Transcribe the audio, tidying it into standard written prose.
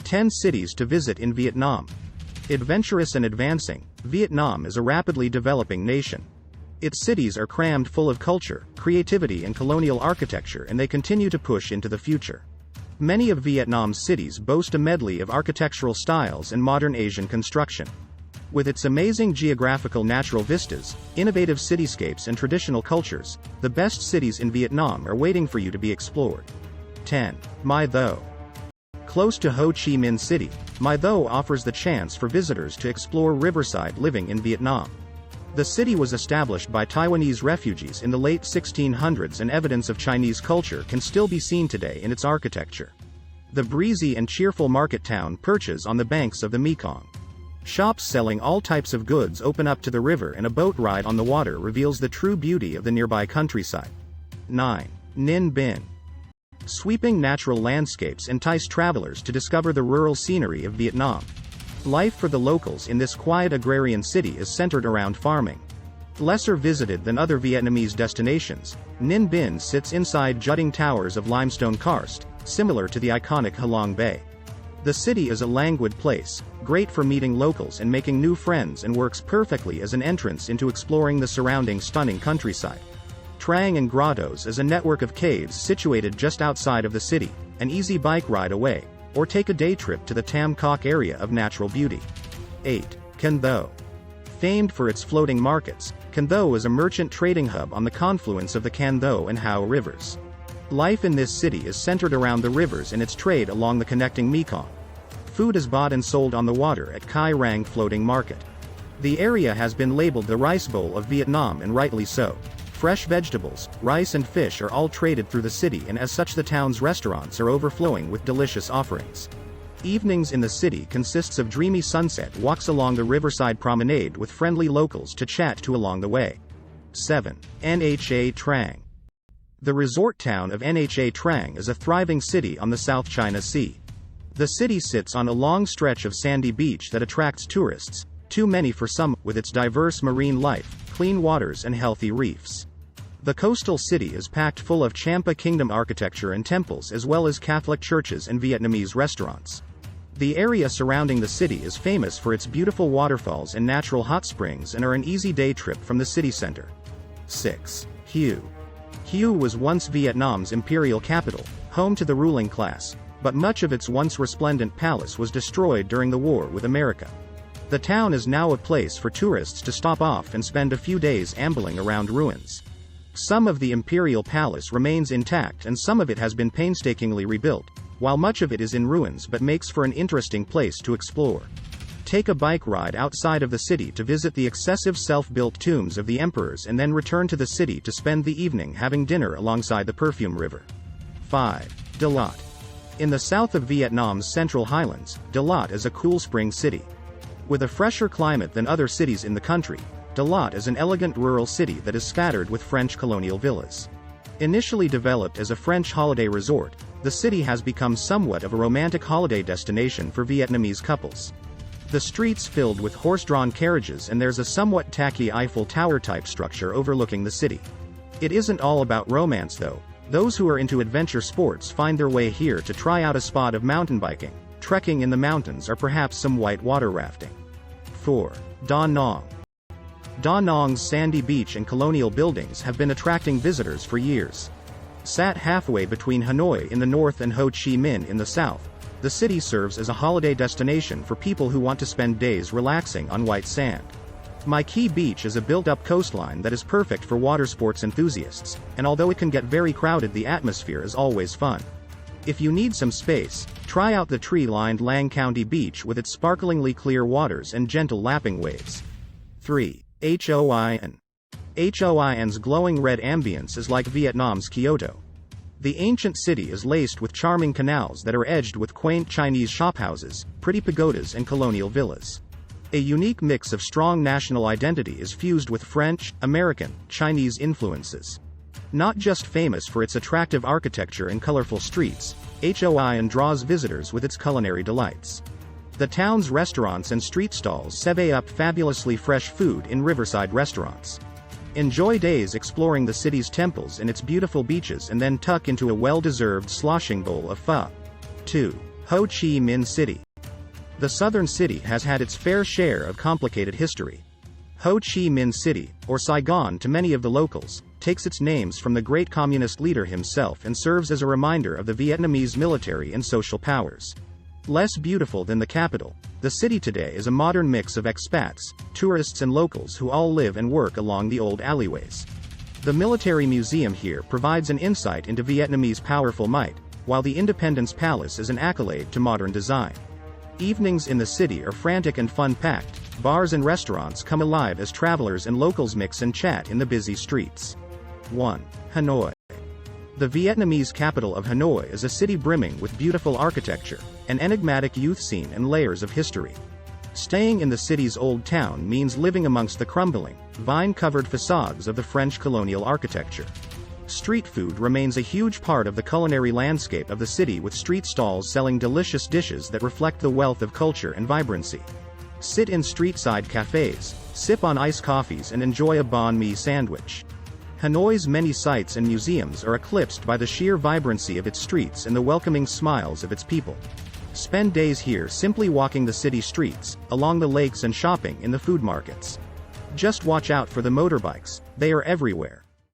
10 cities to visit in Vietnam. Adventurous and advancing, Vietnam is a rapidly developing nation. Its cities are crammed full of culture, creativity and colonial architecture, and they continue to push into the future. Many of Vietnam's cities boast a medley of architectural styles and modern Asian construction. With its amazing geographical natural vistas, innovative cityscapes and traditional cultures, the best cities in Vietnam are waiting for you to be explored. 10. My Tho. Close to Ho Chi Minh City, My Tho offers the chance for visitors to explore riverside living in Vietnam. The city was established by Taiwanese refugees in the late 1600s, and evidence of Chinese culture can still be seen today in its architecture. The breezy and cheerful market town perches on the banks of the Mekong. Shops selling all types of goods open up to the river, and a boat ride on the water reveals the true beauty of the nearby countryside. 9. Ninh Binh. Sweeping natural landscapes entice travelers to discover the rural scenery of Vietnam. Life for the locals in this quiet agrarian city is centered around farming. Lesser visited than other Vietnamese destinations, Ninh Binh sits inside jutting towers of limestone karst, similar to the iconic Halong Bay. The city is a languid place, great for meeting locals and making new friends, and works perfectly as an entrance into exploring the surrounding stunning countryside. Trang and Grottos is a network of caves situated just outside of the city, an easy bike ride away, or take a day trip to the Tam Coc area of natural beauty. 8. Can Tho. Famed for its floating markets, Can Tho is a merchant trading hub on the confluence of the Can Tho and Hao rivers. Life in this city is centered around the rivers and its trade along the connecting Mekong. Food is bought and sold on the water at Kai Rang Floating Market. The area has been labeled the Rice Bowl of Vietnam, and rightly so. Fresh vegetables, rice and fish are all traded through the city, and as such the town's restaurants are overflowing with delicious offerings. Evenings in the city consists of dreamy sunset walks along the riverside promenade with friendly locals to chat to along the way. 7. Nha Trang. The resort town of Nha Trang is a thriving city on the South China Sea. The city sits on a long stretch of sandy beach that attracts tourists, too many for some, with its diverse marine life, clean waters and healthy reefs. The coastal city is packed full of Champa Kingdom architecture and temples, as well as Catholic churches and Vietnamese restaurants. The area surrounding the city is famous for its beautiful waterfalls and natural hot springs, and are an easy day trip from the city center. 6. Hue. Hue was once Vietnam's imperial capital, home to the ruling class, but much of its once resplendent palace was destroyed during the war with America. The town is now a place for tourists to stop off and spend a few days ambling around ruins. Some of the imperial palace remains intact, and some of it has been painstakingly rebuilt, while much of it is in ruins but makes for an interesting place to explore. Take a bike ride outside of the city to visit the excessive self-built tombs of the emperors, and then return to the city to spend the evening having dinner alongside the Perfume River. 5. Dalat. In the south of Vietnam's Central Highlands, Dalat is a cool spring city. With a fresher climate than other cities in the country, Dalat is an elegant rural city that is scattered with French colonial villas. Initially developed as a French holiday resort, the city has become somewhat of a romantic holiday destination for Vietnamese couples. The streets filled with horse-drawn carriages, and there's a somewhat tacky Eiffel Tower-type structure overlooking the city. It isn't all about romance though. Those who are into adventure sports find their way here to try out a spot of mountain biking, trekking in the mountains, or perhaps some white water rafting. 4. Da Nang. Da Nang's sandy beach and colonial buildings have been attracting visitors for years. Sat halfway between Hanoi in the north and Ho Chi Minh in the south, the city serves as a holiday destination for people who want to spend days relaxing on white sand. Mai Kea Beach is a built-up coastline that is perfect for water sports enthusiasts, and although it can get very crowded, the atmosphere is always fun. If you need some space, try out the tree-lined Lang County Beach with its sparklingly clear waters and gentle lapping waves. 3. Hoi An. Hoi An's glowing red ambience is like Vietnam's Kyoto. The ancient city is laced with charming canals that are edged with quaint Chinese shophouses, pretty pagodas and colonial villas. A unique mix of strong national identity is fused with French, American, Chinese influences. Not just famous for its attractive architecture and colorful streets, Hoi An draws visitors with its culinary delights. The town's restaurants and street stalls serve up fabulously fresh food in riverside restaurants. Enjoy days exploring the city's temples and its beautiful beaches, and then tuck into a well-deserved sloshing bowl of pho. 2. Ho Chi Minh City. The southern city has had its fair share of complicated history. Ho Chi Minh City, or Saigon to many of the locals, takes its names from the great communist leader himself and serves as a reminder of the Vietnamese military and social powers. Less beautiful than the capital, the city today is a modern mix of expats, tourists and locals who all live and work along the old alleyways. The military museum here provides an insight into Vietnamese powerful might, while the Independence Palace is an accolade to modern design. Evenings in the city are frantic and fun-packed. Bars and restaurants come alive as travelers and locals mix and chat in the busy streets. 1. Hanoi. The Vietnamese capital of Hanoi is a city brimming with beautiful architecture, an enigmatic youth scene and layers of history. Staying in the city's old town means living amongst the crumbling, vine-covered facades of the French colonial architecture. Street food remains a huge part of the culinary landscape of the city, with street stalls selling delicious dishes that reflect the wealth of culture and vibrancy. Sit in street-side cafes, sip on iced coffees and enjoy a banh mi sandwich. Hanoi's many sights and museums are eclipsed by the sheer vibrancy of its streets and the welcoming smiles of its people. Spend days here simply walking the city streets, along the lakes and shopping in the food markets. Just watch out for the motorbikes, they are everywhere.